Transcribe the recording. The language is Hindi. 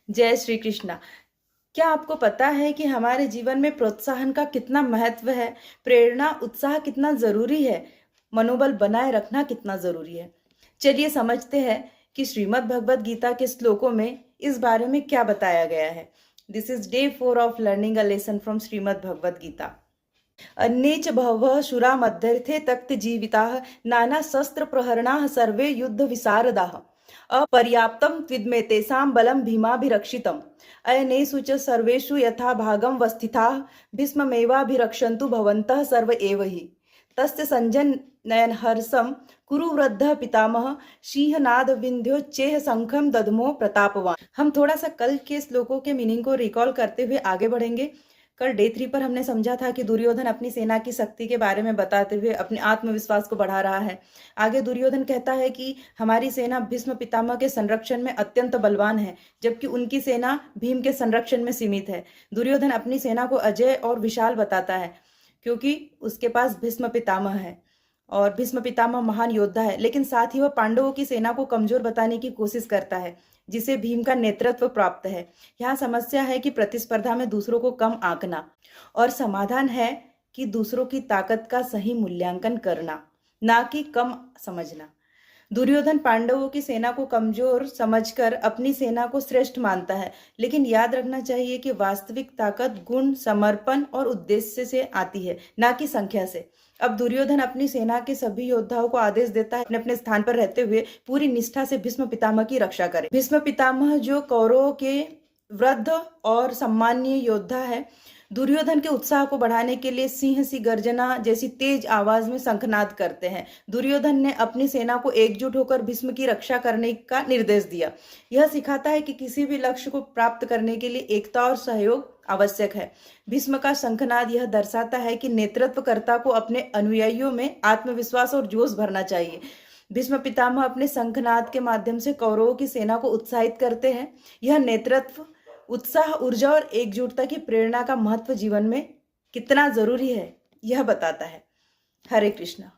जय श्री कृष्णा। क्या आपको पता है कि हमारे जीवन में प्रोत्साहन का कितना महत्व है? प्रेरणा, उत्साह कितना जरूरी है? मनोबल बनाए रखना कितना जरूरी है? चलिए समझते हैं कि श्रीमद् भगवद गीता के श्लोकों में इस बारे में क्या बताया गया है। This is day 4 of learning a lesson from Shrimad Bhagavad Gita. अन्ये बहवः शूरा मध्यर्थे तक्त जीविताः नाना शस्त्र प्रहरणाः सर्वे युद्ध विशारदाः अपर्याप्तं त्विद्मे तेषां बलं भीमाभिरक्षितम् अयनेषु च सर्वेषु यथा भागं वस्थिताः भीष्ममेवाभिरक्षन्तु भवन्तः सर्व एव हि तस्य संजनयनहर्षं कुरु वृद्धः पितामह सिंहनाद विंध्योच्चैः शंखं दद्मो प्रतापवान। हम थोड़ा सा कल के श्लोकों के मीनिंग को रिकॉल करते हुए आगे बढ़ेंगे। कल डे 3 पर हमने समझा था कि दुर्योधन अपनी सेना की शक्ति के बारे में बताते हुए अपने आत्मविश्वास को बढ़ा रहा है। आगे दुर्योधन कहता है कि हमारी सेना भीष्म पितामह के संरक्षण में अत्यंत बलवान है, जबकि उनकी सेना भीम के संरक्षण में सीमित है। दुर्योधन अपनी सेना को अजय और विशाल बताता है क्योंकि उसके पास भीष्म पितामह है और भीष्म पितामह महान योद्धा है, लेकिन साथ ही वह पांडवों की सेना को कमजोर बताने की कोशिश करता है जिसे भीम का नेतृत्व प्राप्त है। यहाँ समस्या है कि प्रतिस्पर्धा में दूसरों को कम आंकना और समाधान है कि दूसरों की ताकत का सही मूल्यांकन करना, ना कि कम समझना। दुर्योधन पांडवों की सेना को कमजोर समझकर अपनी सेना को श्रेष्ठ मानता है, लेकिन याद रखना चाहिए कि वास्तविक ताकत गुण, समर्पण और उद्देश्य से आती है, ना कि संख्या से। अब दुर्योधन अपनी सेना के सभी योद्धाओं को आदेश देता है अपने अपने स्थान पर रहते हुए पूरी निष्ठा से भीष्म पितामह की रक्षा करें। भीष्म पितामह जो कौरवों के वृद्ध और सम्माननीय योद्धा है, दुर्योधन के उत्साह को बढ़ाने के लिए सिंह सी गर्जना जैसी तेज आवाज में शंखनाद करते हैं। दुर्योधन ने अपनी सेना को एकजुट होकर भीष्म की रक्षा करने का निर्देश दिया। यह सिखाता है कि किसी भी लक्ष्य को प्राप्त करने के लिए एकता और सहयोग आवश्यक है। भीष्म का शंखनाद यह दर्शाता है कि नेतृत्वकर्ता को अपने अनुयायियों में आत्मविश्वास और जोश भरना चाहिए। भीष्म पितामह अपने शंखनाद के माध्यम से कौरवों की सेना को उत्साहित करते हैं। यह नेतृत्व, उत्साह, ऊर्जा और एकजुटता की प्रेरणा का महत्व जीवन में कितना जरूरी है यह बताता है। हरे कृष्णा।